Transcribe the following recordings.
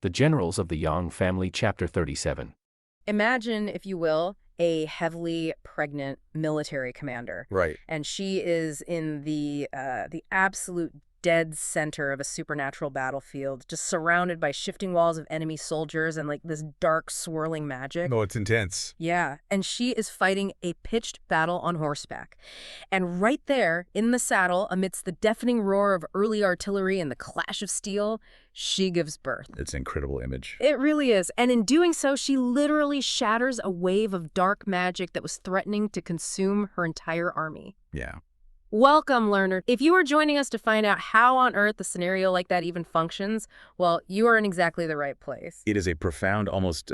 The Generals of the Yang Family, Chapter 37. Imagine, if you will, a heavily pregnant military commander. Right. And she is in the absolute dead center of a supernatural battlefield, just surrounded by shifting walls of enemy soldiers and like this dark swirling magic. No, it's intense. Yeah, and she is fighting a pitched battle on horseback. And right there, in the saddle, amidst the deafening roar of early artillery and the clash of steel, she gives birth. It's an incredible image. It really is. And in doing so, she literally shatters a wave of dark magic that was threatening to consume her entire army. Yeah. Welcome, learner. If you are joining us to find out how on earth a scenario like that even functions, well, you are in exactly the right place. It is a profound, almost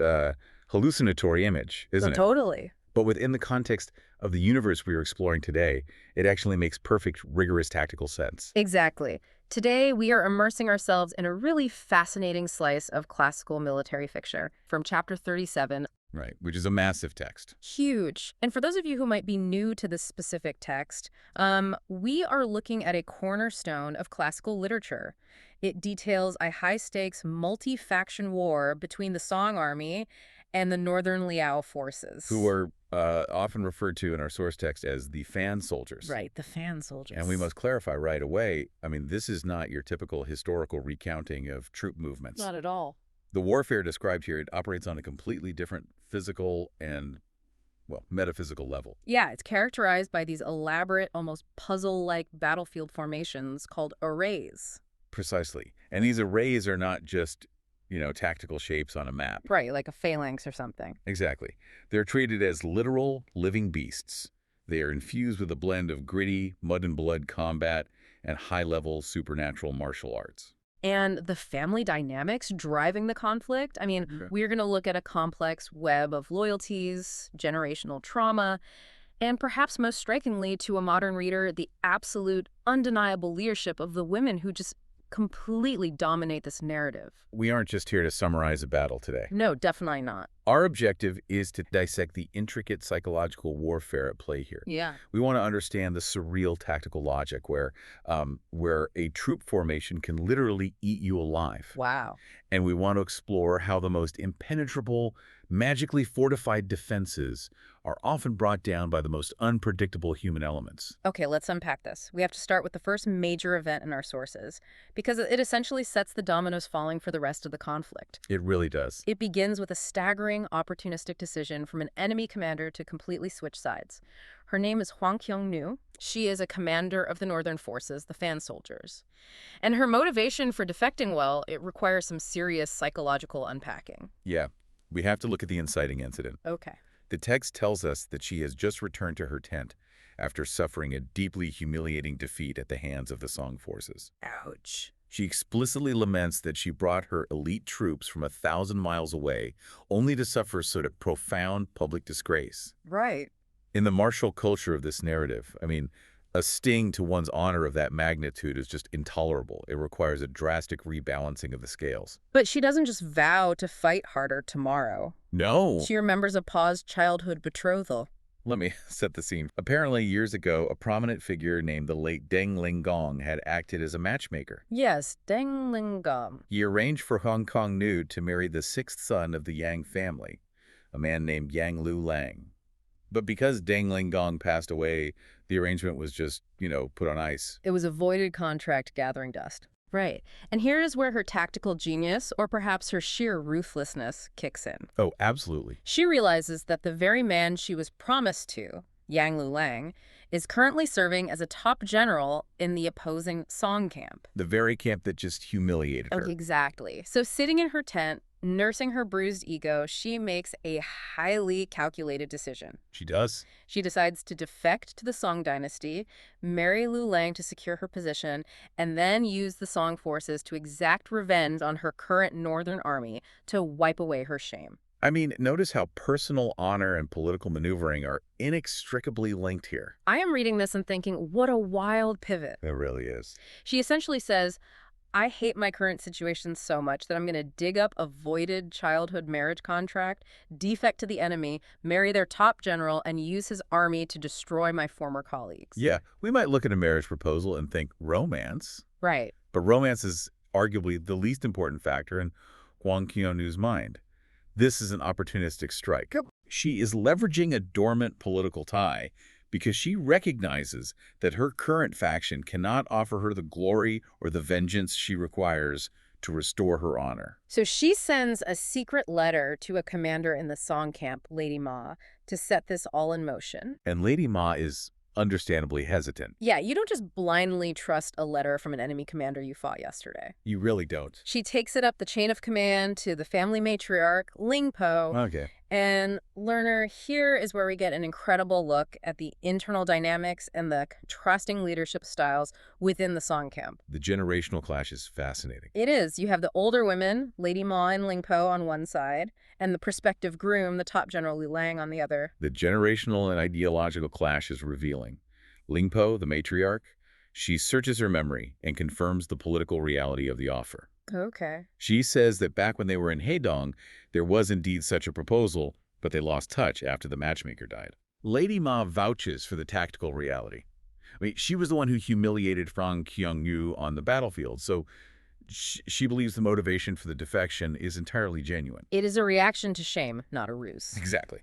hallucinatory image, isn't it? Totally. But within the context of the universe we are exploring today, it actually makes perfect, rigorous tactical sense. Exactly. Today, we are immersing ourselves in a really fascinating slice of classical military fiction from Chapter 37. Right, which is a massive text. Huge. And for those of you who might be new to this specific text, we are looking at a cornerstone of classical literature. It details a high-stakes, multi-faction war between the Song army and the northern Liao forces. Who are often referred to in our source text as the fan soldiers. Right, the fan soldiers. And we must clarify right away, I mean, this is not your typical historical recounting of troop movements. Not at all. The warfare described here, it operates on a completely different physical and, well, metaphysical level. Yeah, it's characterized by these elaborate, almost puzzle-like battlefield formations called arrays. Precisely. And these arrays are not just, tactical shapes on a map. Right, like a phalanx or something. Exactly. They're treated as literal living beasts. They are infused with a blend of gritty, mud-and-blood combat and high-level supernatural martial arts. And the family dynamics driving the conflict, we're going to look at a complex web of loyalties, generational trauma, and perhaps most strikingly to a modern reader, the absolute undeniable leadership of the women who just completely dominate this narrative. We aren't just here to summarize a battle today. No, definitely not. Our objective is to dissect the intricate psychological warfare at play here. Yeah. We want to understand the surreal tactical logic where a troop formation can literally eat you alive. Wow. And we want to explore how the most impenetrable, magically fortified defenses are often brought down by the most unpredictable human elements. Okay, let's unpack this. We have to start with the first major event in our sources, because it essentially sets the dominoes falling for the rest of the conflict. It really does. It begins with a staggering, opportunistic decision from an enemy commander to completely switch sides. Her name is Huang Qiongnu. She is a commander of the Northern Forces, the Fan Soldiers. And her motivation for defecting, well, it requires some serious psychological unpacking. Yeah, we have to look at the inciting incident. Okay. The text tells us that she has just returned to her tent after suffering a deeply humiliating defeat at the hands of the Song forces. Ouch. She explicitly laments that she brought her elite troops from 1,000 miles away only to suffer sort of profound public disgrace. Right. In the martial culture of this narrative, a sting to one's honor of that magnitude is just intolerable. It requires a drastic rebalancing of the scales. But she doesn't just vow to fight harder tomorrow. No! She remembers a paused childhood betrothal. Let me set the scene. Apparently, years ago, a prominent figure named the late Deng Linggong had acted as a matchmaker. Yes, Deng Linggong. He arranged for Hong Kong Nu to marry the sixth son of the Yang family, a man named Yang Lu Lang. But because Deng Linggong passed away, the arrangement was just, put on ice. It was a voided contract gathering dust. Right. And here is where her tactical genius, or perhaps her sheer ruthlessness, kicks in. Oh, absolutely. She realizes that the very man she was promised to, Yang Lu Lang, is currently serving as a top general in the opposing Song camp. The very camp that just humiliated her. Exactly. So sitting in her tent, nursing her bruised ego, she makes a highly calculated decision. She does. She decides to defect to the Song dynasty, marry Lu Lang to secure her position, and then use the Song forces to exact revenge on her current northern army to wipe away her shame. Notice how personal honor and political maneuvering are inextricably linked here. I am reading this and thinking, what a wild pivot. It really is. She essentially says, I hate my current situation so much that I'm going to dig up a voided childhood marriage contract, defect to the enemy, marry their top general, and use his army to destroy my former colleagues. Yeah, we might look at a marriage proposal and think romance. Right. But romance is arguably the least important factor, and Huang Qiannu's mind. This is an opportunistic strike. She is leveraging a dormant political tie because she recognizes that her current faction cannot offer her the glory or the vengeance she requires to restore her honor. So she sends a secret letter to a commander in the Song camp, Lady Ma, to set this all in motion. And Lady Ma is understandably hesitant. Yeah, you don't just blindly trust a letter from an enemy commander you fought yesterday. You really don't. She takes it up the chain of command to the family matriarch, Lingpo. Okay. And learner, here is where we get an incredible look at the internal dynamics and the contrasting leadership styles within the Song camp. The generational clash is fascinating. It is. You have the older women, Lady Ma and Lingpo on one side, and the prospective groom, the top general Liu Lang, on the other. The generational and ideological clash is revealing. Lingpo, the matriarch, she searches her memory and confirms the political reality of the offer. Okay. She says that back when they were in Heidong, there was indeed such a proposal, but they lost touch after the matchmaker died. Lady Ma vouches for the tactical reality. I mean, she was the one who humiliated Huang Qiannu on the battlefield, so she believes the motivation for the defection is entirely genuine. It is a reaction to shame, not a ruse. Exactly.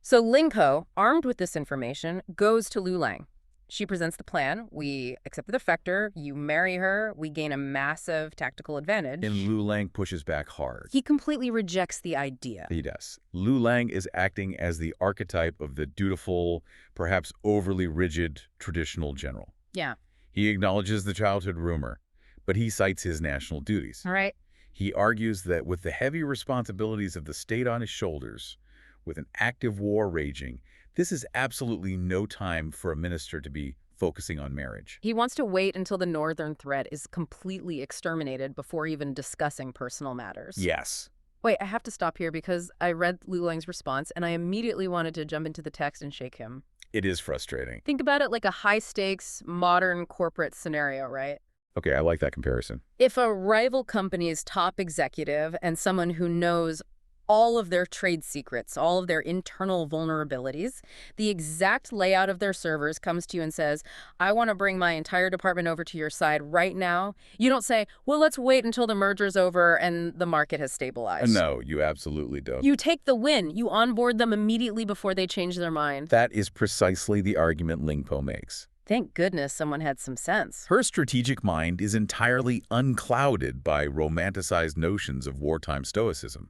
So Lingpo, armed with this information, goes to Liu Lang. She presents the plan. We accept the defector. You marry her. We gain a massive tactical advantage. And Liu Lang pushes back hard. He completely rejects the idea. He does. Liu Lang is acting as the archetype of the dutiful, perhaps overly rigid, traditional general. Yeah. He acknowledges the childhood rumor, but he cites his national duties. All right. He argues that with the heavy responsibilities of the state on his shoulders, with an active war raging, this is absolutely no time for a minister to be focusing on marriage. He wants to wait until the northern threat is completely exterminated before even discussing personal matters. Yes. Wait, I have to stop here because I read Liu Lang's response and I immediately wanted to jump into the text and shake him. It is frustrating. Think about it like a high-stakes, modern corporate scenario, right? Okay, I like that comparison. If a rival company's top executive and someone who knows all of their trade secrets, all of their internal vulnerabilities, the exact layout of their servers comes to you and says, I want to bring my entire department over to your side right now. You don't say, well, let's wait until the merger's over and the market has stabilized. No, you absolutely don't. You take the win. You onboard them immediately before they change their mind. That is precisely the argument Lingpo makes. Thank goodness someone had some sense. Her strategic mind is entirely unclouded by romanticized notions of wartime stoicism.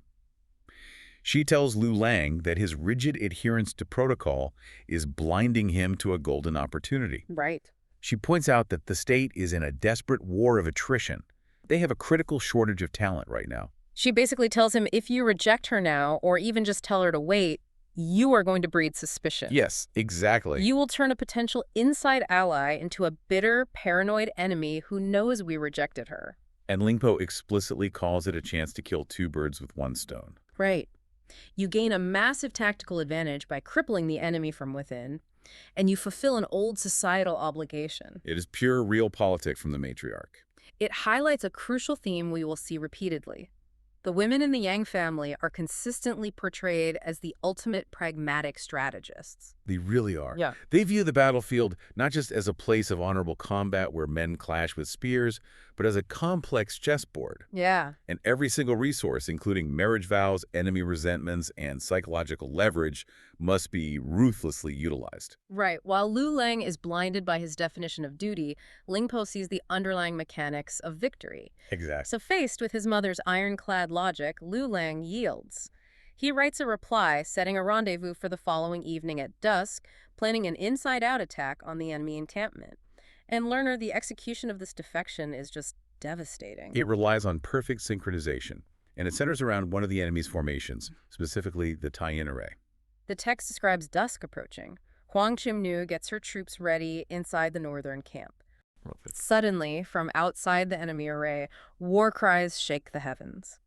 She tells Liu Lang that his rigid adherence to protocol is blinding him to a golden opportunity. Right. She points out that the state is in a desperate war of attrition. They have a critical shortage of talent right now. She basically tells him if you reject her now, or even just tell her to wait, you are going to breed suspicion. Yes, exactly. You will turn a potential inside ally into a bitter, paranoid enemy who knows we rejected her. And Lingpo explicitly calls it a chance to kill two birds with one stone. Right. You gain a massive tactical advantage by crippling the enemy from within, and you fulfill an old societal obligation. It is pure realpolitik from the matriarch. It highlights a crucial theme we will see repeatedly. The women in the Yang family are consistently portrayed as the ultimate pragmatic strategists. They really are. Yeah. They view the battlefield not just as a place of honorable combat where men clash with spears, but as a complex chessboard. Yeah. And every single resource, including marriage vows, enemy resentments, and psychological leverage, must be ruthlessly utilized. Right. While Liu Lang is blinded by his definition of duty, Lingpo sees the underlying mechanics of victory. Exactly. So faced with his mother's ironclad logic, Liu Lang yields. He writes a reply, setting a rendezvous for the following evening at dusk, planning an inside-out attack on the enemy encampment. And learner, the execution of this defection is just devastating. It relies on perfect synchronization, and it centers around one of the enemy's formations, specifically the tie-in array. The text describes dusk approaching. Huang Qiannu gets her troops ready inside the northern camp. Suddenly, from outside the enemy array, war cries shake the heavens.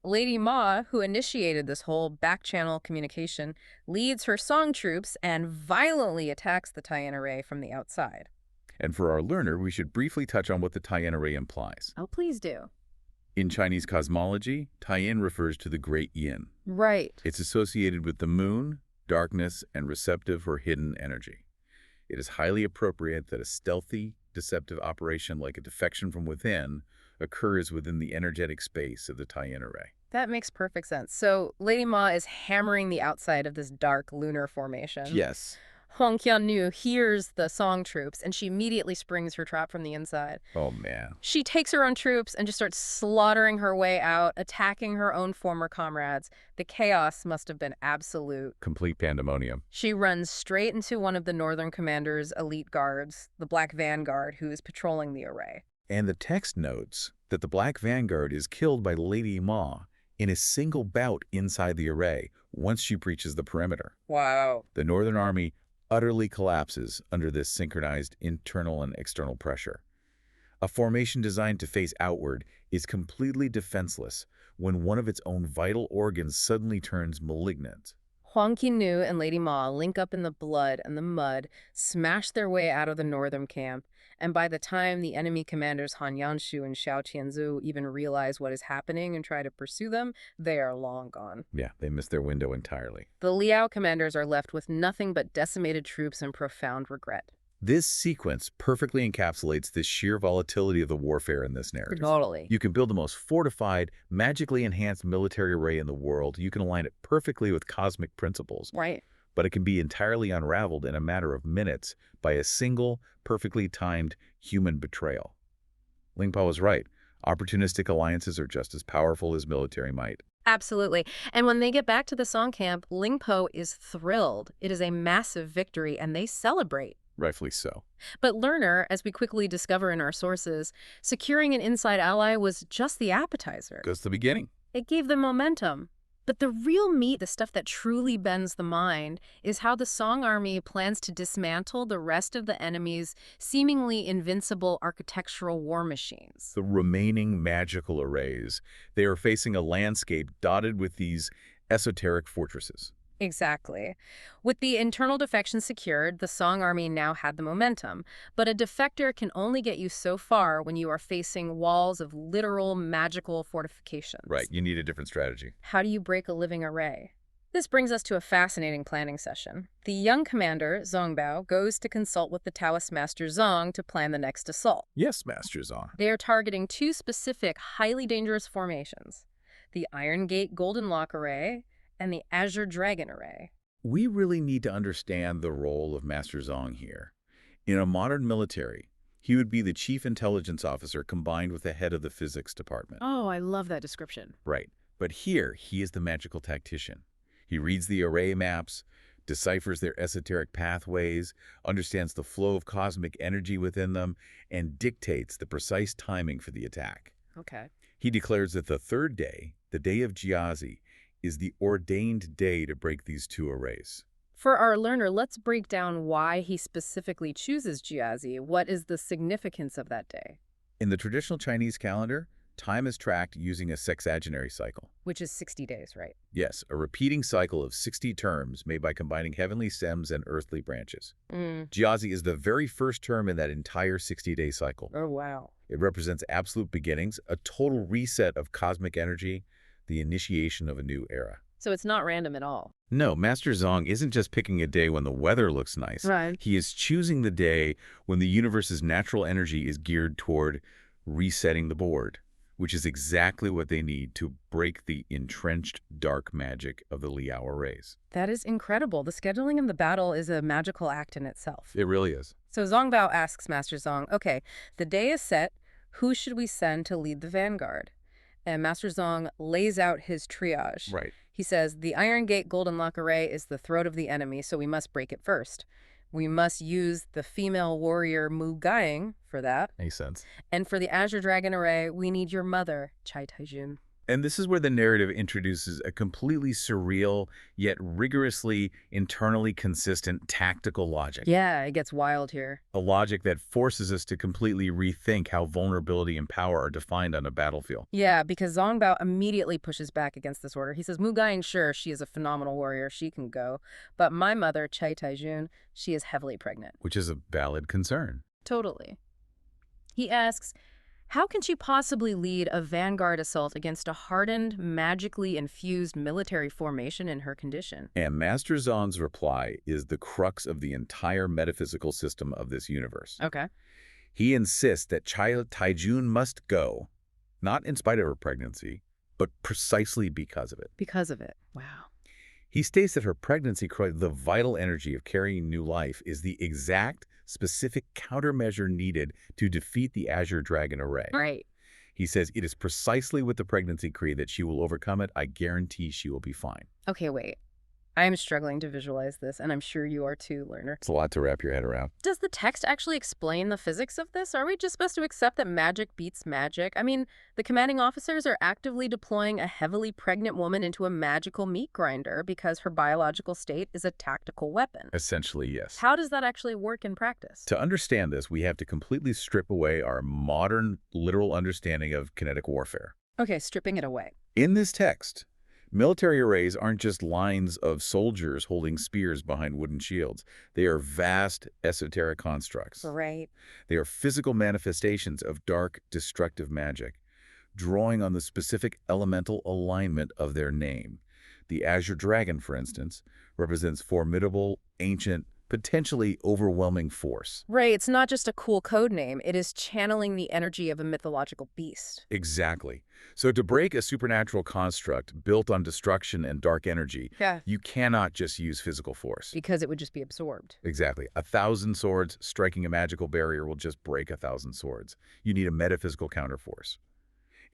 Lady Ma, who initiated this whole back-channel communication, leads her Song troops and violently attacks the tie-in array from the outside. And for our learner, we should briefly touch on what the tie-in array implies. Oh, please do. In Chinese cosmology, tie-in refers to the great yin. Right. It's associated with the moon, darkness, and receptive or hidden energy. It is highly appropriate that a stealthy, deceptive operation like a defection from within occurs within the energetic space of the Taiyin array. That makes perfect sense. So Lady Ma is hammering the outside of this dark lunar formation. Yes. Huang Qiannu hears the Song troops, and she immediately springs her trap from the inside. Oh, man. She takes her own troops and just starts slaughtering her way out, attacking her own former comrades. The chaos must have been absolute. Complete pandemonium. She runs straight into one of the Northern Commander's elite guards, the Black Vanguard, who is patrolling the array. And the text notes that the Black Vanguard is killed by Lady Ma in a single bout inside the array once she breaches the perimeter. Wow. The Northern Army utterly collapses under this synchronized internal and external pressure. A formation designed to face outward is completely defenseless when one of its own vital organs suddenly turns malignant. Huang Qiannu and Lady Ma link up in the blood and the mud, smash their way out of the northern camp, and by the time the enemy commanders Han Yanshu and Xiao Qianzu even realize what is happening and try to pursue them, they are long gone. Yeah, they miss their window entirely. The Liao commanders are left with nothing but decimated troops and profound regret. This sequence perfectly encapsulates the sheer volatility of the warfare in this narrative. Totally. You can build the most fortified, magically enhanced military array in the world. You can align it perfectly with cosmic principles. Right. But it can be entirely unraveled in a matter of minutes by a single, perfectly timed human betrayal. Lingpo was right. Opportunistic alliances are just as powerful as military might. Absolutely. And when they get back to the Song camp, Lingpo is thrilled. It is a massive victory, and they celebrate. Rightfully so. But Lerner, as we quickly discover in our sources, securing an inside ally was just the appetizer. Just the beginning. It gave them momentum. But the real meat, the stuff that truly bends the mind, is how the Song army plans to dismantle the rest of the enemy's seemingly invincible architectural war machines. The remaining magical arrays, they are facing a landscape dotted with these esoteric fortresses. Exactly. With the internal defection secured, the Song army now had the momentum. But a defector can only get you so far when you are facing walls of literal magical fortifications. Right, you need a different strategy. How do you break a living array? This brings us to a fascinating planning session. The young commander, Zongbao, goes to consult with the Taoist master Zong to plan the next assault. Yes, Master Zong. They are targeting two specific, highly dangerous formations: the Iron Gate Golden Lock Array and the Azure Dragon Array. We really need to understand the role of Master Zong here. In a modern military, he would be the chief intelligence officer combined with the head of the physics department. Oh, I love that description. Right. But here, he is the magical tactician. He reads the array maps, deciphers their esoteric pathways, understands the flow of cosmic energy within them, and dictates the precise timing for the attack. Okay. He declares that the third day, the day of Jiazi, is the ordained day to break these two arrays. For our learner, let's break down why he specifically chooses Jiazi. What is the significance of that day? In the traditional Chinese calendar, time is tracked using a sexagenary cycle. Which is 60 days, right? Yes, a repeating cycle of 60 terms made by combining heavenly stems and earthly branches. Jiazi is the very first term in that entire 60-day cycle. Oh, wow. It represents absolute beginnings, a total reset of cosmic energy, the initiation of a new era. So it's not random at all. No, Master Zong isn't just picking a day when the weather looks nice. Right. He is choosing the day when the universe's natural energy is geared toward resetting the board, which is exactly what they need to break the entrenched dark magic of the Liao arrays. That is incredible. The scheduling of the battle is a magical act in itself. It really is. So Zongbao asks Master Zong, okay, the day is set. Who should we send to lead the vanguard? And Master Zong lays out his triage. Right. He says, the Iron Gate Golden Lock Array is the throat of the enemy, so we must break it first. We must use the female warrior Mu Gaing for that. Makes sense. And for the Azure Dragon Array, we need your mother, Chai Taijun. And this is where the narrative introduces a completely surreal, yet rigorously internally consistent tactical logic. Yeah, it gets wild here. A logic that forces us to completely rethink how vulnerability and power are defined on a battlefield. Yeah, because Zongbao immediately pushes back against this order. He says, Mu Gaing, sure, she is a phenomenal warrior, she can go. But my mother, Chai Taijun, she is heavily pregnant. Which is a valid concern. Totally. He asks, how can she possibly lead a vanguard assault against a hardened, magically infused military formation in her condition? And Master Zong's reply is the crux of the entire metaphysical system of this universe. Okay. He insists that Chai Taijun must go, Not in spite of her pregnancy, but precisely because of it. Because of it. Wow. He states that her pregnancy created the vital energy of carrying new life is the exact, specific countermeasure needed to defeat the Azure Dragon array. Right. He says it is precisely with the pregnancy creed that she will overcome it. I guarantee she will be fine. Okay, wait. I am struggling to visualize this, and I'm sure you are too, learner. It's a lot to wrap your head around. Does the text actually explain the physics of this? Are we just supposed to accept that magic beats magic? I mean, the commanding officers are actively deploying a heavily pregnant woman into a magical meat grinder because her biological state is a tactical weapon. Essentially, yes. How does that actually work in practice? To understand this, we have to completely strip away our modern, literal understanding of kinetic warfare. Okay, stripping it away. In this text, military arrays aren't just lines of soldiers holding spears behind wooden shields. They are vast, esoteric constructs. Right. They are physical manifestations of dark, destructive magic, drawing on the specific elemental alignment of their name. The Azure Dragon, for instance, represents formidable, ancient, potentially overwhelming force. Right, it's not just a cool code name. It is channeling the energy of a mythological beast. Exactly. So to break a supernatural construct built on destruction and dark energy, you cannot just use physical force. Because it would just be absorbed. Exactly. 1,000 swords striking a magical barrier will just break 1,000 swords. You need a metaphysical counterforce.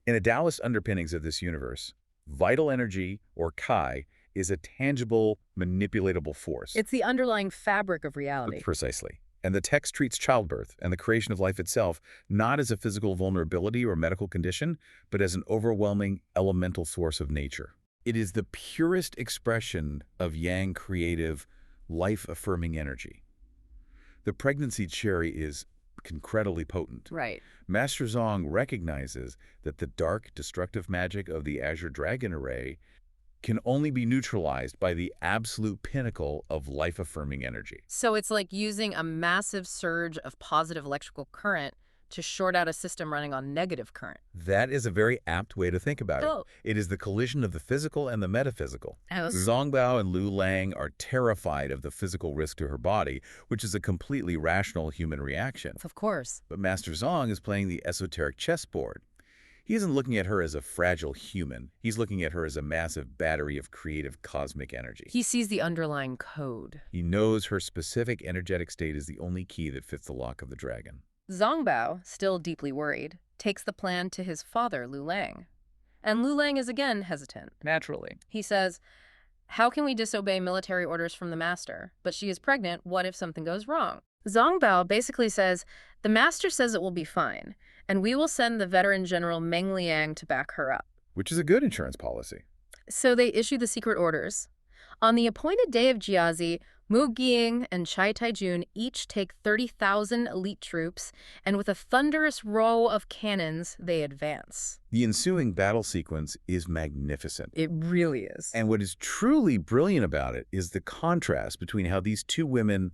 In the Taoist underpinnings of this universe, vital energy, or Kai, is a tangible, manipulatable force. It's the underlying fabric of reality. Precisely. And the text treats childbirth and the creation of life itself not as a physical vulnerability or medical condition, but as an overwhelming elemental source of nature. It is the purest expression of yang creative, life-affirming energy. The pregnancy cherry is incredibly potent. Right. Master Zong recognizes that the dark, destructive magic of the Azure Dragon array can only be neutralized by the absolute pinnacle of life-affirming energy. So it's like using a massive surge of positive electrical current to short out a system running on negative current. That is a very apt way to think about it. It is the collision of the physical and the metaphysical. Zongbao and Lu Lang are terrified of the physical risk to her body, which is a completely rational human reaction. Of course. But Master Zong is playing the esoteric chessboard. He isn't looking at her as a fragile human. He's looking at her as a massive battery of creative cosmic energy. He sees the underlying code. He knows her specific energetic state is the only key that fits the lock of the dragon. Zongbao, still deeply worried, takes the plan to his father, Lu Lang. And Lu Lang is again hesitant. Naturally. He says, how can we disobey military orders from the master? But she is pregnant, what if something goes wrong? Zongbao basically says, the master says it will be fine, and we will send the veteran general Meng Liang to back her up. Which is a good insurance policy. So they issue the secret orders. On the appointed day of Jiazi, Mu Giying and Chai Taijun each take 30,000 elite troops, and with a thunderous row of cannons, they advance. The ensuing battle sequence is magnificent. It really is. And what is truly brilliant about it is the contrast between how these two women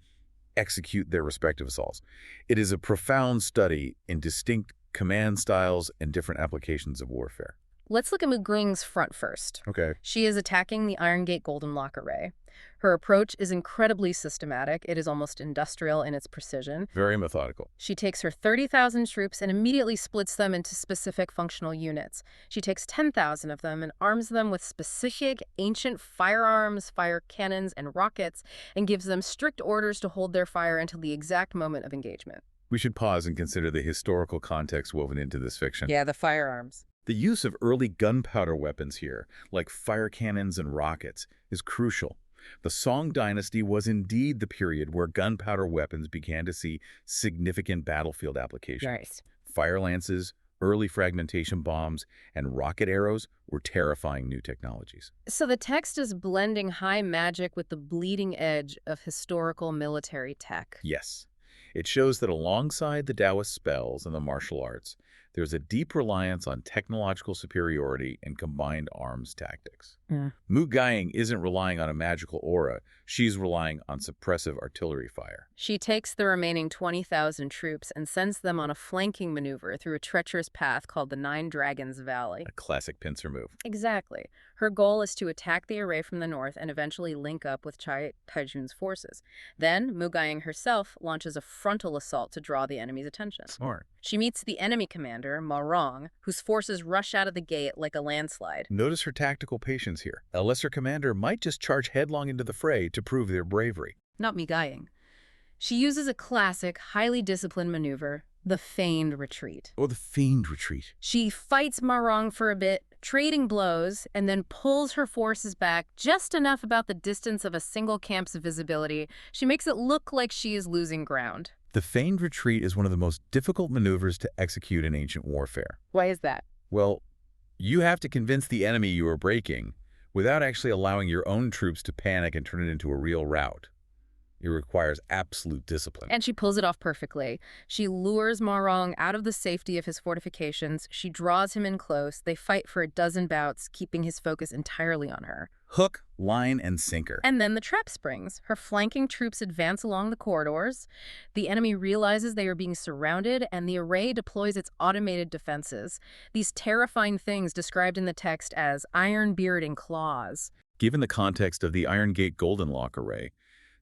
execute their respective assaults. It is a profound study in distinct command styles and different applications of warfare. Let's look at Mu Giying's front first. Okay. She is attacking the Iron Gate Golden Lock array. Her approach is incredibly systematic. It is almost industrial in its precision. Very methodical. She takes her 30,000 troops and immediately splits them into specific functional units. She takes 10,000 of them and arms them with specific ancient firearms, fire cannons, and rockets, and gives them strict orders to hold their fire until the exact moment of engagement. We should pause and consider the historical context woven into this fiction. Yeah, the firearms. The use of early gunpowder weapons here, like fire cannons and rockets, is crucial. The Song dynasty was indeed the period where gunpowder weapons began to see significant battlefield applications. Right. Fire lances, early fragmentation bombs, and rocket arrows were terrifying new technologies. So the text is blending high magic with the bleeding edge of historical military tech. Yes. It shows that alongside the Taoist spells and the martial arts, there's a deep reliance on technological superiority and combined arms tactics. Mu Giying isn't relying on a magical aura. She's relying on suppressive artillery fire. She takes the remaining 20,000 troops and sends them on a flanking maneuver through a treacherous path called the Nine Dragons Valley. A classic pincer move. Exactly. Her goal is to attack the array from the north and eventually link up with Chai Taijun's forces. Then, Mu Giying herself launches a frontal assault to draw the enemy's attention. Smart. She meets the enemy commander commander, Ma Rong, whose forces rush out of the gate like a landslide. Notice her tactical patience here. A lesser commander might just charge headlong into the fray to prove their bravery. Not Mi Gaiying. She uses a classic, highly disciplined maneuver, the feigned retreat. Or the feigned retreat. She fights Ma Rong for a bit, trading blows, and then pulls her forces back just enough about the distance of a single camp's visibility. She makes it look like she is losing ground. The feigned retreat is one of the most difficult maneuvers to execute in ancient warfare. Why is that? Well, you have to convince the enemy you are breaking without actually allowing your own troops to panic and turn it into a real rout. It requires absolute discipline. And she pulls it off perfectly. She lures Ma Rong out of the safety of his fortifications. She draws him in close. They fight for a dozen bouts, keeping his focus entirely on her. Hook, line, and sinker. And then the trap springs. Her flanking troops advance along the corridors. The enemy realizes they are being surrounded, and the array deploys its automated defenses. These terrifying things described in the text as iron beard and claws. Given the context of the Iron Gate Golden Lock array,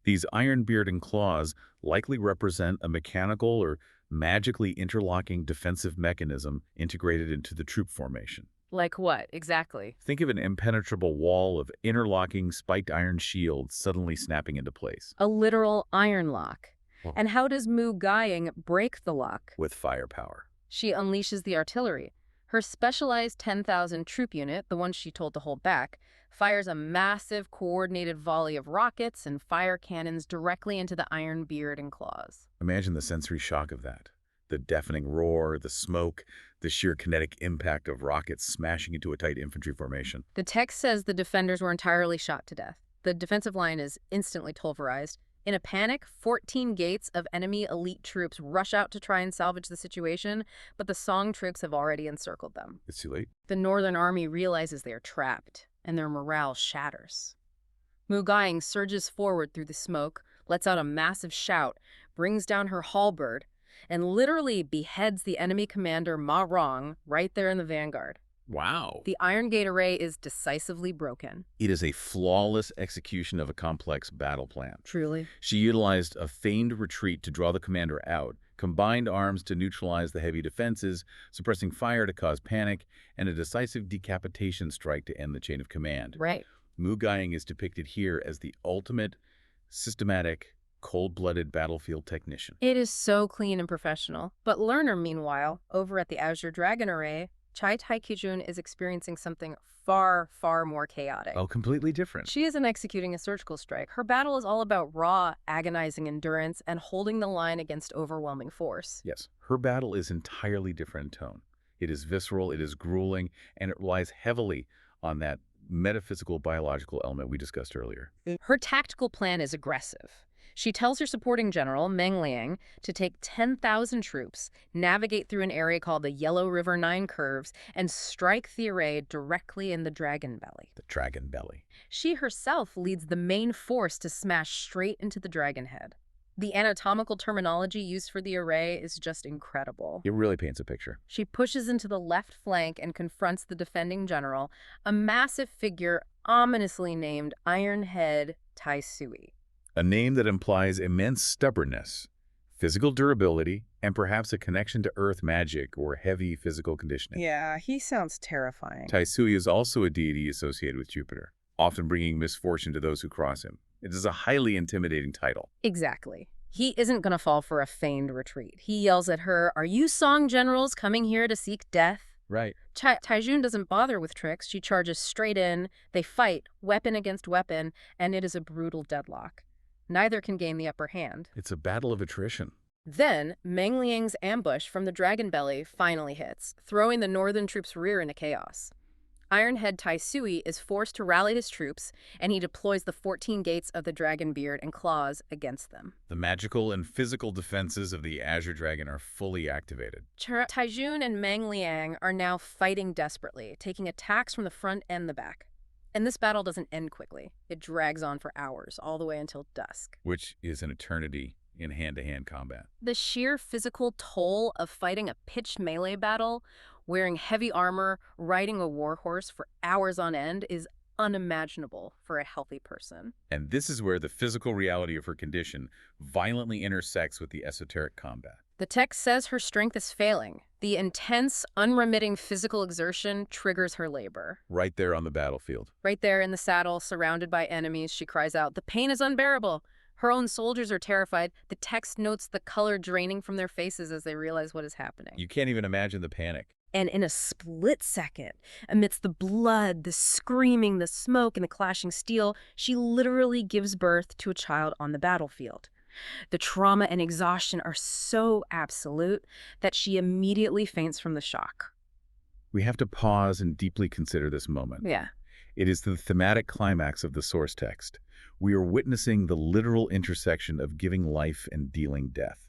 these iron beard and claws likely represent a mechanical or magically interlocking defensive mechanism integrated into the troop formation. Like what, exactly? Think of an impenetrable wall of interlocking spiked iron shields suddenly snapping into place. A literal iron lock. Oh. And how does Mu Gaiying break the lock? With firepower. She unleashes the artillery. Her specialized 10,000 troop unit, the one she told to hold back, fires a massive coordinated volley of rockets and fire cannons directly into the iron beard and claws. Imagine the sensory shock of that. The deafening roar, the smoke, the sheer kinetic impact of rockets smashing into a tight infantry formation. The text says the defenders were entirely shot to death. The defensive line is instantly pulverized. In a panic, 14 gates of enemy elite troops rush out to try and salvage the situation, but the Song troops have already encircled them. It's too late. The Northern Army realizes they are trapped, and their morale shatters. Mu Gaiying surges forward through the smoke, lets out a massive shout, brings down her halberd, and literally beheads the enemy commander Ma Rong right there in the vanguard. Wow. The Iron Gate array is decisively broken. It is a flawless execution of a complex battle plan. Truly. She utilized a feigned retreat to draw the commander out, combined arms to neutralize the heavy defenses, suppressing fire to cause panic, and a decisive decapitation strike to end the chain of command. Right. Mu Gaiying is depicted here as the ultimate, systematic, cold-blooded battlefield technician. It is so clean and professional. But Lerner, meanwhile, over at the Azure Dragon array, Chai Taikijun is experiencing something far, far more chaotic. Oh, completely different. She isn't executing a surgical strike. Her battle is all about raw, agonizing endurance and holding the line against overwhelming force. Yes, her battle is entirely different in tone. It is visceral, it is grueling, and it relies heavily on that metaphysical biological element we discussed earlier. Her tactical plan is aggressive. She tells her supporting general, Meng Liang, to take 10,000 troops, navigate through an area called the Yellow River Nine Curves, and strike the array directly in the dragon belly. The dragon belly. She herself leads the main force to smash straight into the dragon head. The anatomical terminology used for the array is just incredible. It really paints a picture. She pushes into the left flank and confronts the defending general, a massive figure ominously named Ironhead Taisui. A name that implies immense stubbornness, physical durability, and perhaps a connection to earth magic or heavy physical conditioning. Yeah, he sounds terrifying. Taisui is also a deity associated with Jupiter, often bringing misfortune to those who cross him. It is a highly intimidating title. Exactly. He isn't going to fall for a feigned retreat. He yells at her, "Are you Song generals coming here to seek death?" Right. Taijun doesn't bother with tricks. She charges straight in. They fight, weapon against weapon, and it is a brutal deadlock. Neither can gain the upper hand. It's a battle of attrition. Then, Meng Liang's ambush from the dragon belly finally hits, throwing the northern troops' rear into chaos. Ironhead Taisui is forced to rally his troops, and he deploys the 14 gates of the dragon beard and claws against them. The magical and physical defenses of the Azure Dragon are fully activated. Taijun and Meng Liang are now fighting desperately, taking attacks from the front and the back. And this battle doesn't end quickly. It drags on for hours, all the way until dusk. Which is an eternity in hand-to-hand combat. The sheer physical toll of fighting a pitched melee battle, wearing heavy armor, riding a warhorse for hours on end is unimaginable for a healthy person. And this is where the physical reality of her condition violently intersects with the esoteric combat. The text says her strength is failing. The intense, unremitting physical exertion triggers her labor. Right there on the battlefield. Right there in the saddle, surrounded by enemies, she cries out, "The pain is unbearable." Her own soldiers are terrified. The text notes the color draining from their faces as they realize what is happening. You can't even imagine the panic. And in a split second, amidst the blood, the screaming, the smoke, and the clashing steel, she literally gives birth to a child on the battlefield. The trauma and exhaustion are so absolute that she immediately faints from the shock. We have to pause and deeply consider this moment. Yeah. It is the thematic climax of the source text. We are witnessing the literal intersection of giving life and dealing death.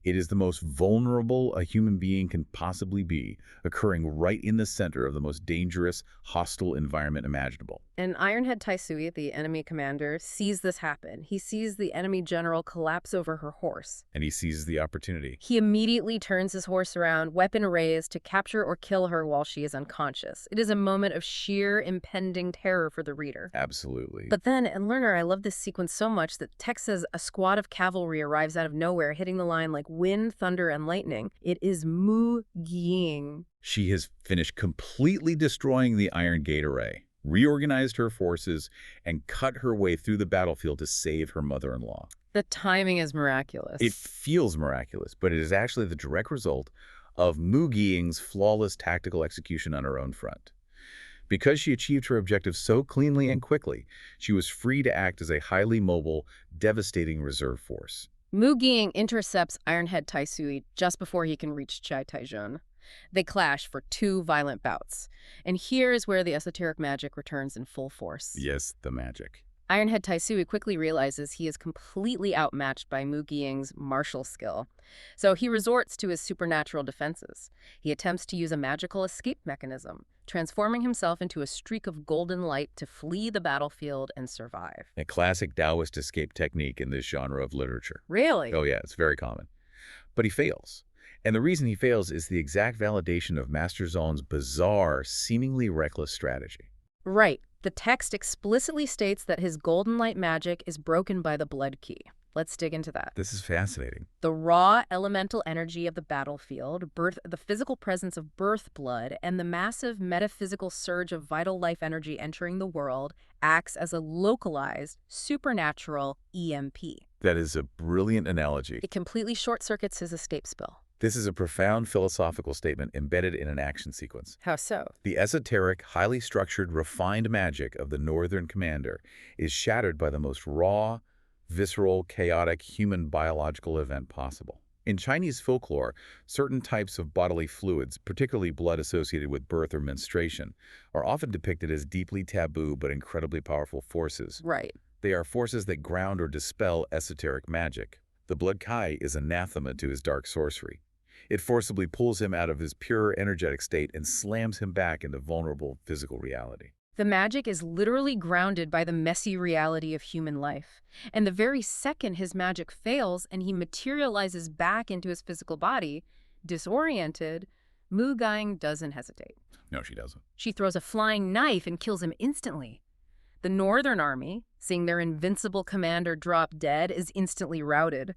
It is the most vulnerable a human being can possibly be, occurring right in the center of the most dangerous, hostile environment imaginable. And Ironhead Taisui, the enemy commander, sees this happen. He sees the enemy general collapse over her horse. And he seizes the opportunity. He immediately turns his horse around, weapon raised, to capture or kill her while she is unconscious. It is a moment of sheer impending terror for the reader. Absolutely. But then, and learner, I love this sequence so much that text says a squad of cavalry arrives out of nowhere, hitting the line like wind, thunder, and lightning. It is Mu Ying. She has finished completely destroying the Iron Gate array, reorganized her forces, and cut her way through the battlefield to save her mother-in-law. The timing is miraculous. It feels miraculous, but it is actually the direct result of Mu Ying's flawless tactical execution on her own front. Because she achieved her objective so cleanly and quickly, she was free to act as a highly mobile, devastating reserve force. Mu Ying intercepts Ironhead Taisui just before he can reach Chai Taijun. They clash for 2 violent bouts. And here is where the esoteric magic returns in full force. Yes, the magic. Ironhead Taisui quickly realizes he is completely outmatched by Mu Ying's martial skill. So he resorts to his supernatural defenses. He attempts to use a magical escape mechanism, transforming himself into a streak of golden light to flee the battlefield and survive. A classic Taoist escape technique in this genre of literature. Really? Oh yeah, it's very common. But he fails. And the reason he fails is the exact validation of Master Zon's bizarre, seemingly reckless strategy. Right. The text explicitly states that his golden light magic is broken by the blood key. Let's dig into that. This is fascinating. The raw elemental energy of the battlefield, the physical presence of birth blood, and the massive metaphysical surge of vital life energy entering the world acts as a localized, supernatural EMP. That is a brilliant analogy. It completely short-circuits his escape spell. This is a profound philosophical statement embedded in an action sequence. How so? The esoteric, highly structured, refined magic of the Northern Commander is shattered by the most raw, visceral, chaotic human biological event possible. In Chinese folklore, certain types of bodily fluids, particularly blood associated with birth or menstruation, are often depicted as deeply taboo but incredibly powerful forces. Right. They are forces that ground or dispel esoteric magic. The blood kai is anathema to his dark sorcery. It forcibly pulls him out of his pure energetic state and slams him back into vulnerable physical reality. The magic is literally grounded by the messy reality of human life. And the very second his magic fails and he materializes back into his physical body, disoriented, Mu Ying doesn't hesitate. No, she doesn't. She throws a flying knife and kills him instantly. The Northern Army, seeing their invincible commander drop dead, is instantly routed.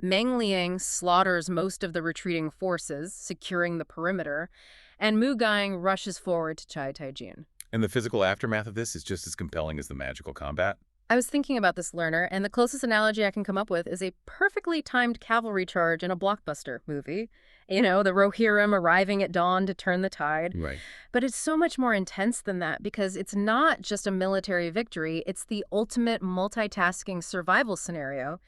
Meng Liang slaughters most of the retreating forces, securing the perimeter, and Mu Ying rushes forward to Chai Taijun. And the physical aftermath of this is just as compelling as the magical combat. I was thinking about this, learner, and the closest analogy I can come up with is a perfectly timed cavalry charge in a blockbuster movie. You know, the Rohirrim arriving at dawn to turn the tide. Right. But it's so much more intense than that because it's not just a military victory, it's the ultimate multitasking survival scenario.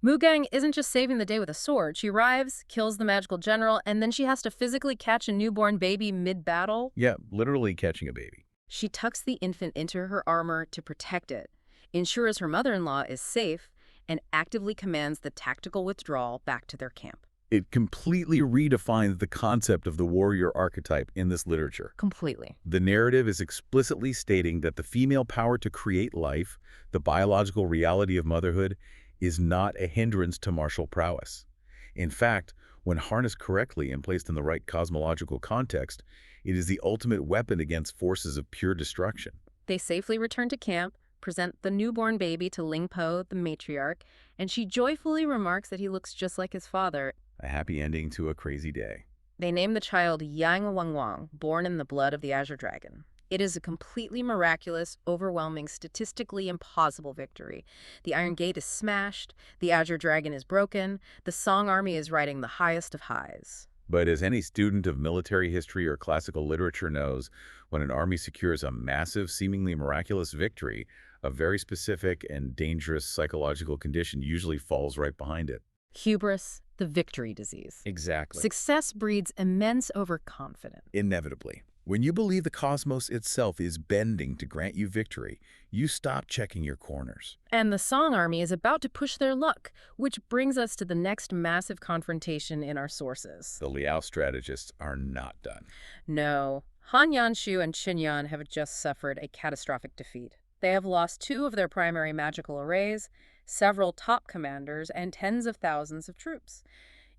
Mu Ying isn't just saving the day with a sword. She arrives, kills the magical general, and then she has to physically catch a newborn baby mid-battle. Yeah, literally catching a baby. She tucks the infant into her armor to protect it, ensures her mother-in-law is safe, and actively commands the tactical withdrawal back to their camp. It completely redefines the concept of the warrior archetype in this literature. Completely. The narrative is explicitly stating that the female power to create life, the biological reality of motherhood, is not a hindrance to martial prowess. In fact, when harnessed correctly and placed in the right cosmological context, it is the ultimate weapon against forces of pure destruction. They safely return to camp, present the newborn baby to Lingpo, the matriarch, and she joyfully remarks that he looks just like his father. A happy ending to a crazy day. They name the child Yang Wangwang, born in the blood of the Azure Dragon. It is a completely miraculous, overwhelming, statistically impossible victory. The Iron Gate is smashed, the Azure Dragon is broken, the Song army is riding the highest of highs. But as any student of military history or classical literature knows, when an army secures a massive, seemingly miraculous victory, a very specific and dangerous psychological condition usually falls right behind it. Hubris, the victory disease. Exactly. Success breeds immense overconfidence. Inevitably. When you believe the cosmos itself is bending to grant you victory, you stop checking your corners. And the Song army is about to push their luck, which brings us to the next massive confrontation in our sources. The Liao strategists are not done. No, Han Yanshu and Qin Yan have just suffered a catastrophic defeat. They have lost 2 of their primary magical arrays, several top commanders, and tens of thousands of troops.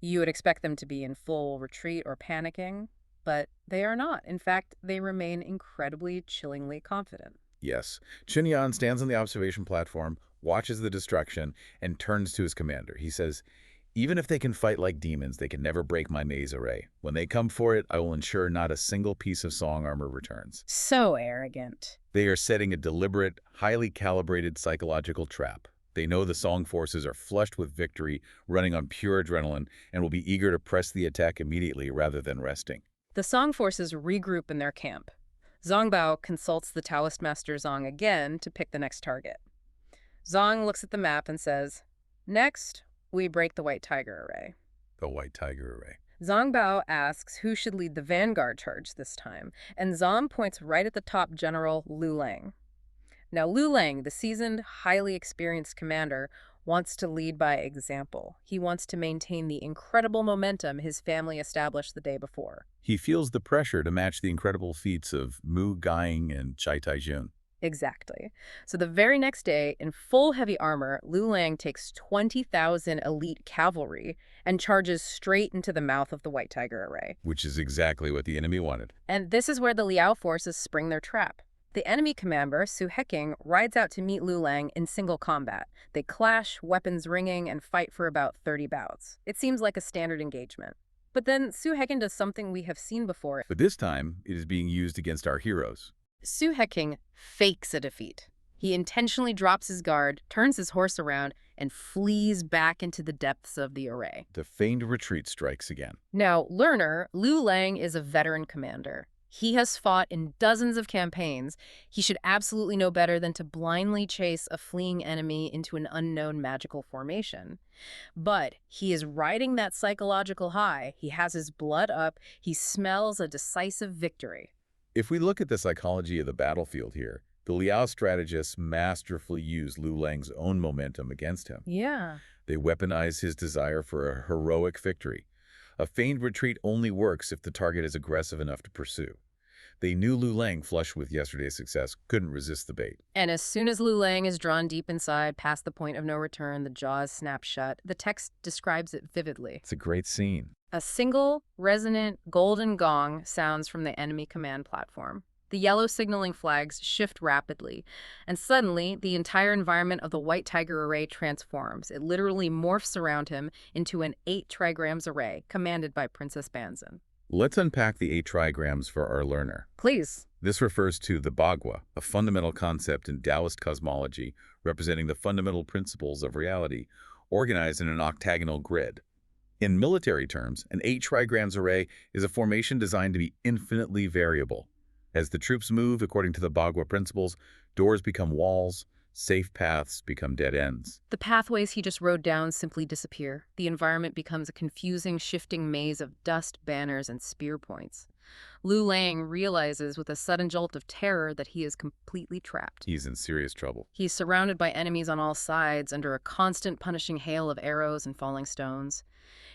You would expect them to be in full retreat or panicking, but they are not. In fact, they remain incredibly, chillingly confident. Yes, Qin Yan stands on the observation platform, watches the destruction, and turns to his commander. He says, "Even if they can fight like demons, they can never break my maze array. When they come for it, I will ensure not a single piece of Song armor returns." So arrogant. They are setting a deliberate, highly calibrated psychological trap. They know the Song forces are flushed with victory, running on pure adrenaline, and will be eager to press the attack immediately rather than resting. The Song forces regroup in their camp. Zhang Bao consults the Taoist master Zhang again to pick the next target. Zhang looks at the map and says, "Next, we break the White Tiger array." The White Tiger array. Zhang Bao asks who should lead the Vanguard charge this time, and Zhang points right at the top general, Lu Lang. Now, Lu Lang, the seasoned, highly experienced commander, wants to lead by example. He wants to maintain the incredible momentum his family established the day before. He feels the pressure to match the incredible feats of Mu Gaing and Chai Taijun. Exactly. So the very next day, in full heavy armor, Lu Lang takes 20,000 elite cavalry and charges straight into the mouth of the White Tiger array. Which is exactly what the enemy wanted. And this is where the Liao forces spring their trap. The enemy commander, Su Heking, rides out to meet Lu Lang in single combat. They clash, weapons ringing, and fight for about 30 bouts. It seems like a standard engagement. But then Su Heking does something we have seen before. But this time, it is being used against our heroes. Su Heking fakes a defeat. He intentionally drops his guard, turns his horse around, and flees back into the depths of the array. The feigned retreat strikes again. Now, learner, Lu Lang is a veteran commander. He has fought in dozens of campaigns. He should absolutely know better than to blindly chase a fleeing enemy into an unknown magical formation. But he is riding that psychological high. He has his blood up. He smells a decisive victory. If we look at the psychology of the battlefield here, the Liao strategists masterfully use Lu Lang's own momentum against him. Yeah. They weaponize his desire for a heroic victory. A feigned retreat only works if the target is aggressive enough to pursue. They knew Lu Lang, flushed with yesterday's success, couldn't resist the bait. And as soon as Lu Lang is drawn deep inside, past the point of no return, the jaws snap shut. The text describes it vividly. It's a great scene. A single, resonant, golden gong sounds from the enemy command platform. The yellow signaling flags shift rapidly, and suddenly the entire environment of the White Tiger array transforms. It literally morphs around him into an 8 trigrams array, commanded by Princess Banzan. Let's unpack the 8 trigrams for our learner. Please. This refers to the Bagua, a fundamental concept in Taoist cosmology representing the fundamental principles of reality, organized in an octagonal grid. In military terms, an 8 trigrams array is a formation designed to be infinitely variable. As the troops move according to the Bagua principles, doors become walls, safe paths become dead ends. The pathways he just rode down simply disappear. The environment becomes a confusing, shifting maze of dust, banners, and spear points. Lu Lang realizes with a sudden jolt of terror that he is completely trapped. He's in serious trouble. He's surrounded by enemies on all sides under a constant punishing hail of arrows and falling stones.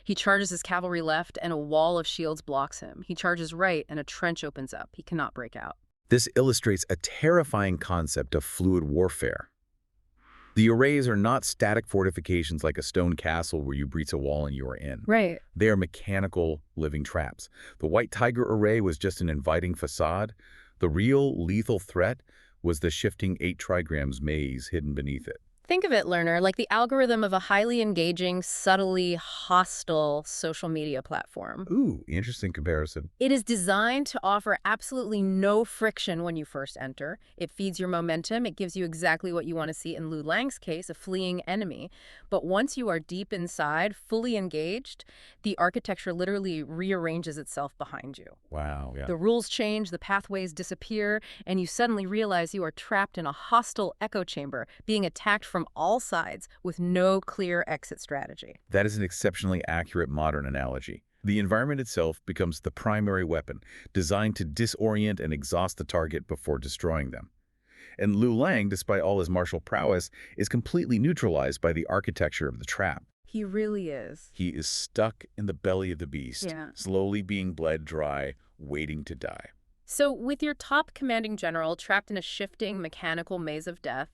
He charges his cavalry left, and a wall of shields blocks him. He charges right, and a trench opens up. He cannot break out. This illustrates a terrifying concept of fluid warfare. The arrays are not static fortifications like a stone castle where you breach a wall and you are in. Right. They are mechanical, living traps. The White Tiger array was just an inviting facade. The real, lethal threat was the shifting 8 trigrams maze hidden beneath it. Think of it, learner, like the algorithm of a highly engaging, subtly hostile social media platform. Ooh, interesting comparison. It is designed to offer absolutely no friction when you first enter. It feeds your momentum. It gives you exactly what you want to see in Lu Lang's case, a fleeing enemy. But once you are deep inside, fully engaged, the architecture literally rearranges itself behind you. Wow, yeah. The rules change, the pathways disappear, and you suddenly realize you are trapped in a hostile echo chamber, being attacked from all sides with no clear exit strategy. That is an exceptionally accurate modern analogy. The environment itself becomes the primary weapon, designed to disorient and exhaust the target before destroying them. And Lu Lang, despite all his martial prowess, is completely neutralized by the architecture of the trap. He really is. He is stuck in the belly of the beast, Yeah. slowly being bled dry, waiting to die. So with your top commanding general trapped in a shifting mechanical maze of death,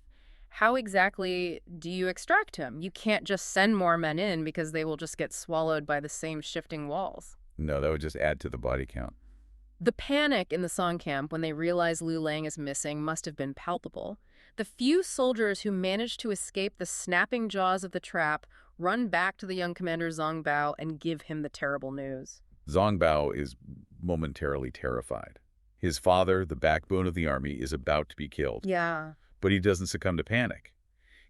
how exactly do you extract him? You can't just send more men in because they will just get swallowed by the same shifting walls. No, that would just add to the body count. The panic in the Song camp when they realize Lu Lang is missing must have been palpable. The few soldiers who managed to escape the snapping jaws of the trap run back to the young commander Zhang Bao and give him the terrible news. Zhang Bao is momentarily terrified. His father, the backbone of the army, is about to be killed. Yeah. But he doesn't succumb to panic.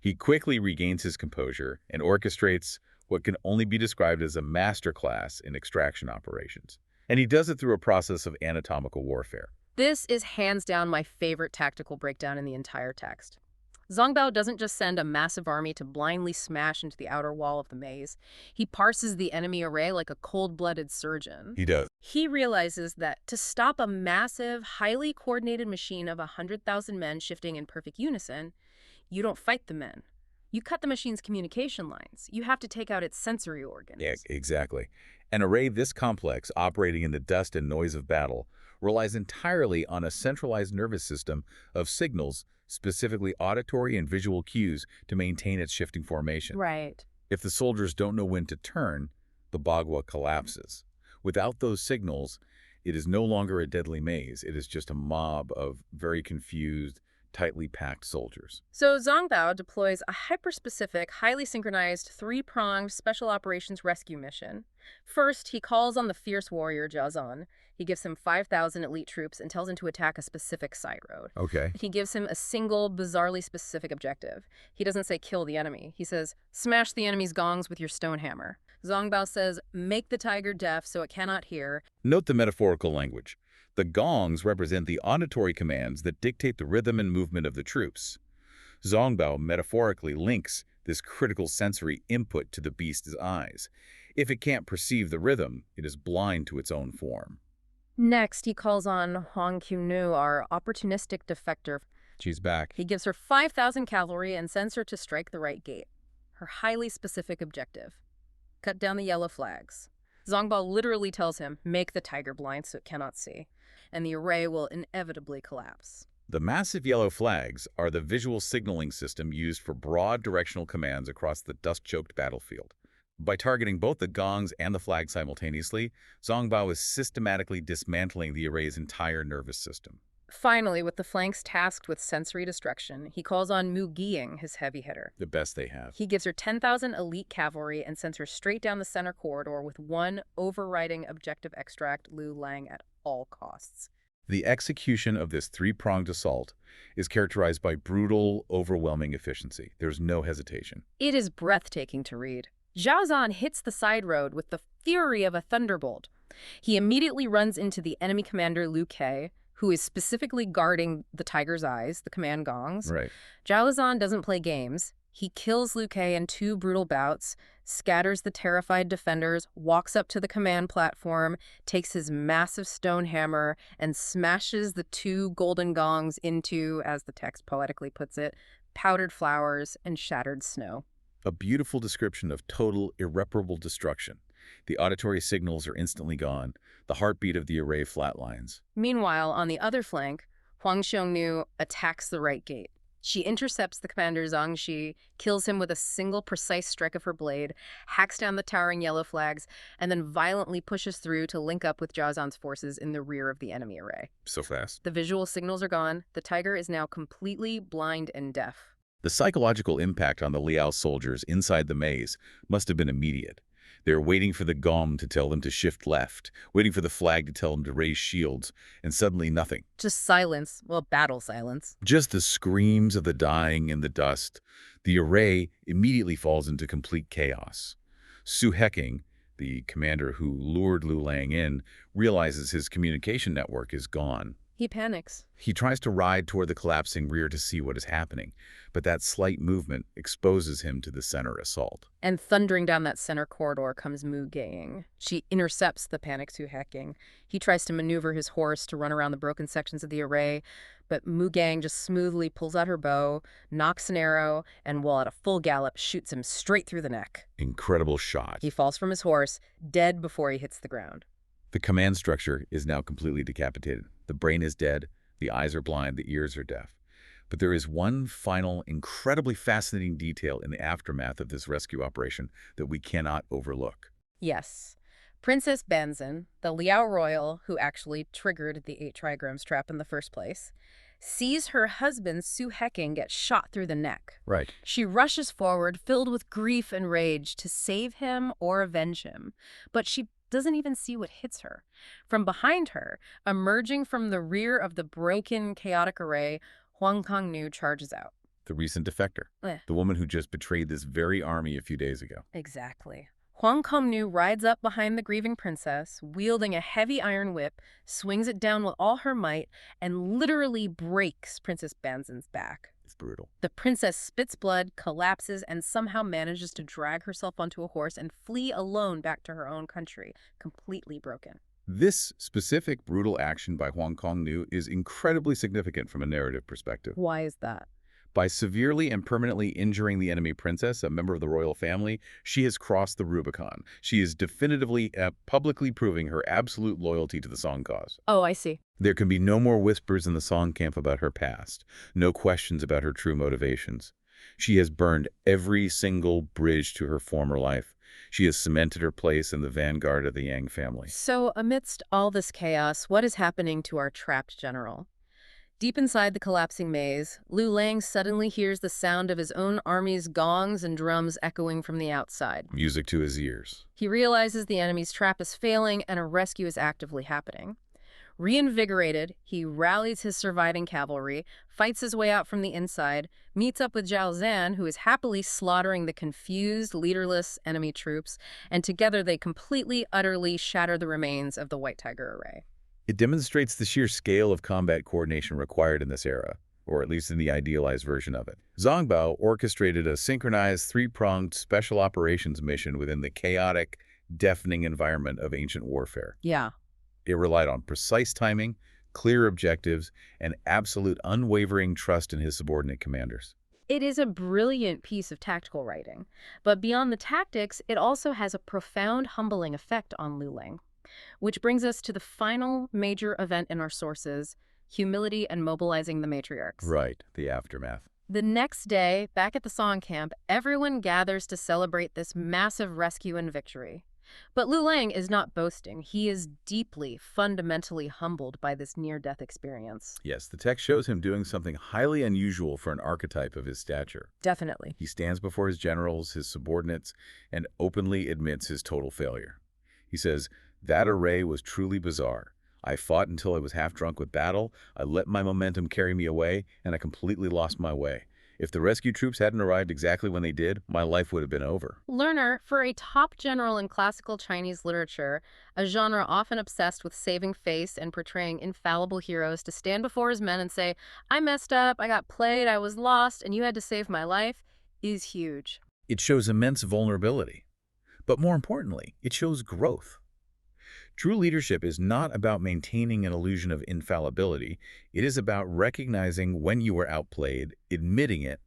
He quickly regains his composure and orchestrates what can only be described as a masterclass in extraction operations. And he does it through a process of anatomical warfare. This is hands down my favorite tactical breakdown in the entire text. Zhang Bao doesn't just send a massive army to blindly smash into the outer wall of the maze. He parses the enemy array like a cold-blooded surgeon. He does. He realizes that to stop a massive, highly coordinated machine of 100,000 men shifting in perfect unison, you don't fight the men. You cut the machine's communication lines. You have to take out its sensory organs. Yeah, exactly. An array this complex, operating in the dust and noise of battle, relies entirely on a centralized nervous system of signals, specifically auditory and visual cues, to maintain its shifting formation. Right. If the soldiers don't know when to turn, the Bagua collapses. Without those signals, it is no longer a deadly maze. It is just a mob of very confused, tightly packed soldiers. So Zhang Bao deploys a hyper-specific, highly synchronized, three-pronged special operations rescue mission. First, he calls on the fierce warrior Jia Zhan. He gives him 5,000 elite troops and tells him to attack a specific side road. Okay. He gives him a single, bizarrely specific objective. He doesn't say kill the enemy. He says, smash the enemy's gongs with your stone hammer. Zhang Bao says, make the tiger deaf so it cannot hear. Note the metaphorical language. The gongs represent the auditory commands that dictate the rhythm and movement of the troops. Zongbao metaphorically links this critical sensory input to the beast's eyes. If it can't perceive the rhythm, it is blind to its own form. Next, he calls on Huang Qunu, our opportunistic defector. She's back. He gives her 5,000 cavalry and sends her to strike the right gate. Her highly specific objective. Cut down the yellow flags. Zongbao literally tells him, make the tiger blind so it cannot see, and the array will inevitably collapse. The massive yellow flags are the visual signaling system used for broad directional commands across the dust-choked battlefield. By targeting both the gongs and the flag simultaneously, Zongbao is systematically dismantling the array's entire nervous system. Finally, with the flanks tasked with sensory destruction, he calls on Mu Giying, his heavy hitter. The best they have. He gives her 10,000 elite cavalry and sends her straight down the center corridor with one overriding objective: extract Lu Lang at all costs. The execution of this three-pronged assault is characterized by brutal, overwhelming efficiency. There's no hesitation. It is breathtaking to read. Zhao Zhan hits the side road with the fury of a thunderbolt. He immediately runs into the enemy commander Liu Ke, who is specifically guarding the tiger's eyes, the command gongs. Right. Zhao Zhan doesn't play games. He kills Liu Ke in 2 brutal bouts, scatters the terrified defenders, walks up to the command platform, takes his massive stone hammer, and smashes the 2 golden gongs into, as the text poetically puts it, powdered flowers and shattered snow. A beautiful description of total, irreparable destruction. The auditory signals are instantly gone. The heartbeat of the array flatlines. Meanwhile, on the other flank, Huang Xiongnu attacks the right gate. She intercepts the commander Zhang Shi, kills him with a single precise strike of her blade, hacks down the towering yellow flags, and then violently pushes through to link up with Zhao Zan's forces in the rear of the enemy array. So fast. The visual signals are gone. The tiger is now completely blind and deaf. The psychological impact on the Liao soldiers inside the maze must have been immediate. They're waiting for the gong to tell them to shift left, waiting for the flag to tell them to raise shields, and suddenly nothing. Just silence. Well, battle silence. Just the screams of the dying in the dust. The array immediately falls into complete chaos. Su Heking, the commander who lured Lu Lang in, realizes his communication network is gone. He panics. He tries to ride toward the collapsing rear to see what is happening, but that slight movement exposes him to the center assault. And thundering down that center corridor comes Mu Gang. She intercepts the panic Su Heking. He tries to maneuver his horse to run around the broken sections of the array, but Mu Gang just smoothly pulls out her bow, knocks an arrow, and while at a full gallop, shoots him straight through the neck. Incredible shot. He falls from his horse, dead before he hits the ground. The command structure is now completely decapitated. The brain is dead, the eyes are blind, the ears are deaf. But there is one final, incredibly fascinating detail in the aftermath of this rescue operation that we cannot overlook. Yes. Princess Banzan, the Liao royal who actually triggered the 8 trigrams trap in the first place, sees her husband Su Heking get shot through the neck. Right. She rushes forward, filled with grief and rage, to save him or avenge him. But she doesn't even see what hits her. From behind her, emerging from the rear of the broken, chaotic array, Huang Kongnu charges out. The recent defector. The woman who just betrayed this very army a few days ago. Exactly. Huang Kongnu rides up behind the grieving princess, wielding a heavy iron whip, swings it down with all her might, and literally breaks Princess Banzan's back. It's brutal. The princess spits blood, collapses, and somehow manages to drag herself onto a horse and flee alone back to her own country, completely broken. This specific brutal action by Huang Kongnu is incredibly significant from a narrative perspective. Why is that? By severely and permanently injuring the enemy princess, a member of the royal family, she has crossed the Rubicon. She is definitively, publicly proving her absolute loyalty to the Song cause. Oh, I see. There can be no more whispers in the Song camp about her past, no questions about her true motivations. She has burned every single bridge to her former life. She has cemented her place in the vanguard of the Yang family. So, amidst all this chaos, what is happening to our trapped general? Deep inside the collapsing maze, Lu Lang suddenly hears the sound of his own army's gongs and drums echoing from the outside. Music to his ears. He realizes the enemy's trap is failing and a rescue is actively happening. Reinvigorated, he rallies his surviving cavalry, fights his way out from the inside, meets up with Zhao Zan, who is happily slaughtering the confused, leaderless enemy troops, and together they completely, utterly shatter the remains of the White Tiger array. It demonstrates the sheer scale of combat coordination required in this era, or at least in the idealized version of it. Zhang Bao orchestrated a synchronized, three-pronged special operations mission within the chaotic, deafening environment of ancient warfare. Yeah. It relied on precise timing, clear objectives, and absolute unwavering trust in his subordinate commanders. It is a brilliant piece of tactical writing, but beyond the tactics, it also has a profound, humbling effect on Lu Lang. Which brings us to the final major event in our sources, humility and mobilizing the matriarchs. Right, the aftermath. The next day, back at the Song camp, everyone gathers to celebrate this massive rescue and victory. But Lu Lang is not boasting. He is deeply, fundamentally humbled by this near-death experience. Yes, the text shows him doing something highly unusual for an archetype of his stature. Definitely. He stands before his generals, his subordinates, and openly admits his total failure. He says, "That array was truly bizarre. I fought until I was half drunk with battle, I let my momentum carry me away, and I completely lost my way. If the rescue troops hadn't arrived exactly when they did, my life would have been over." Learner, for a top general in classical Chinese literature, a genre often obsessed with saving face and portraying infallible heroes to stand before his men and say, "I messed up, I got played, I was lost, and you had to save my life," is huge. It shows immense vulnerability. But more importantly, it shows growth. True leadership is not about maintaining an illusion of infallibility. It is about recognizing when you were outplayed, admitting it,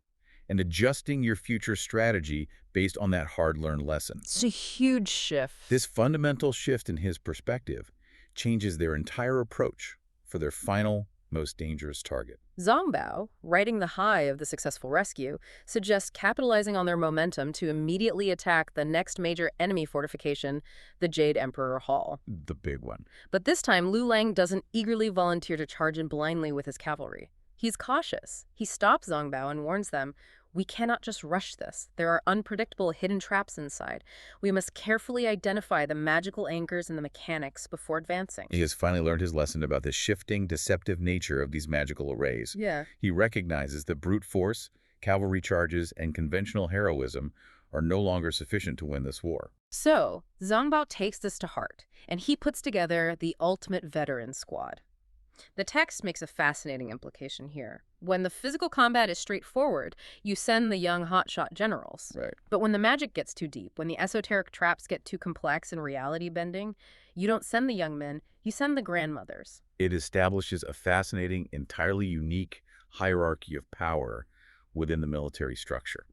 and adjusting your future strategy based on that hard-learned lesson. It's a huge shift. This fundamental shift in his perspective changes their entire approach for their final, most dangerous target. Zongbao, riding the high of the successful rescue, suggests capitalizing on their momentum to immediately attack the next major enemy fortification, the Jade Emperor Hall. The big one. But this time, Lu Lang doesn't eagerly volunteer to charge in blindly with his cavalry. He's cautious. He stops Zongbao and warns them, "We cannot just rush this. There are unpredictable hidden traps inside. We must carefully identify the magical anchors and the mechanics before advancing." He has finally learned his lesson about the shifting, deceptive nature of these magical arrays. Yeah. He recognizes that brute force, cavalry charges, and conventional heroism are no longer sufficient to win this war. So, Zongbao takes this to heart, and he puts together the ultimate veteran squad. The text makes a fascinating implication here. When the physical combat is straightforward, you send the young hotshot generals. Right. But when the magic gets too deep, when the esoteric traps get too complex and reality-bending, you don't send the young men, you send the grandmothers. It establishes a fascinating, entirely unique hierarchy of power within the military structure.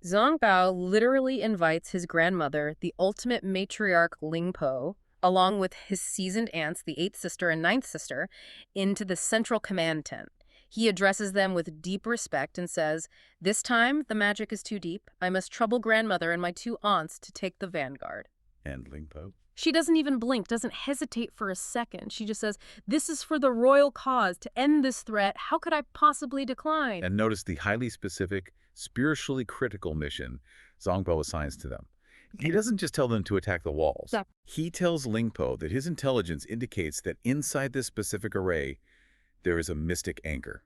Zongbao literally invites his grandmother, the ultimate matriarch Lingpo, along with his seasoned aunts, the 8th sister and 9th sister, into the central command tent. He addresses them with deep respect and says, "This time, the magic is too deep. I must trouble grandmother and my 2 aunts to take the Vanguard." And Lingpo? She doesn't even blink, doesn't hesitate for a second. She just says, "This is for the royal cause. To end this threat, how could I possibly decline?" And notice the highly specific, spiritually critical mission Zongbao assigns to them. He doesn't just tell them to attack the walls. He tells Lingpo that his intelligence indicates that inside this specific array, there is a mystic anchor,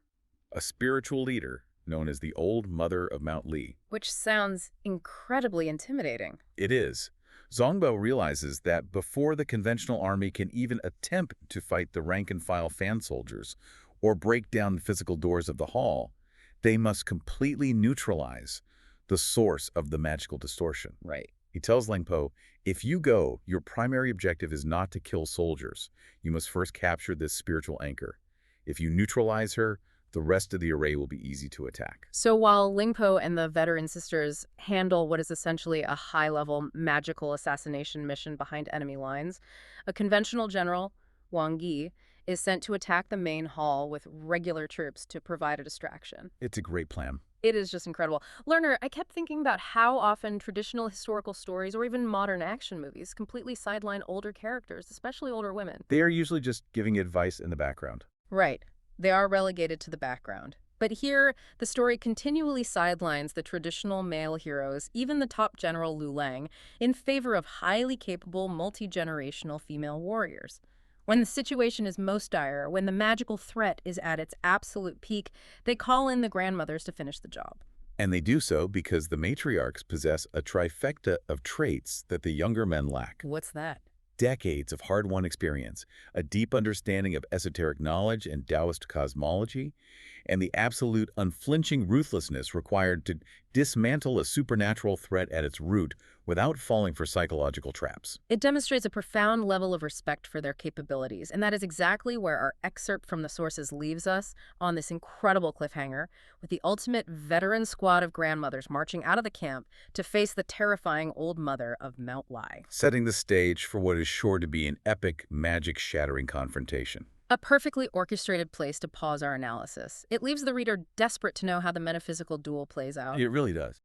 a spiritual leader known as the Old Mother of Mount Li. Which sounds incredibly intimidating. It is. Zongbao realizes that before the conventional army can even attempt to fight the rank-and-file fan soldiers or break down the physical doors of the hall, they must completely neutralize the source of the magical distortion. Right. He tells Lingpo, if you go, your primary objective is not to kill soldiers. You must first capture this spiritual anchor. If you neutralize her, the rest of the array will be easy to attack. So while Lingpo and the veteran sisters handle what is essentially a high-level magical assassination mission behind enemy lines, a conventional general, Wang Yi, is sent to attack the main hall with regular troops to provide a distraction. It's a great plan. It is just incredible. Learner, I kept thinking about how often traditional historical stories or even modern action movies completely sideline older characters, especially older women. They are usually just giving advice in the background. Right. They are relegated to the background. But here, the story continually sidelines the traditional male heroes, even the top general Lu Lang, in favor of highly capable, multi-generational female warriors. When the situation is most dire, when the magical threat is at its absolute peak, they call in the grandmothers to finish the job. And they do so because the matriarchs possess a trifecta of traits that the younger men lack. What's that? Decades of hard-won experience, a deep understanding of esoteric knowledge and Taoist cosmology, and the absolute unflinching ruthlessness required to dismantle a supernatural threat at its root without falling for psychological traps. It demonstrates a profound level of respect for their capabilities, and that is exactly where our excerpt from the sources leaves us, on this incredible cliffhanger, with the ultimate veteran squad of grandmothers marching out of the camp to face the terrifying Old Mother of Mount Li. Setting the stage for what is sure to be an epic, magic-shattering confrontation. A perfectly orchestrated place to pause our analysis. It leaves the reader desperate to know how the metaphysical duel plays out. It really does.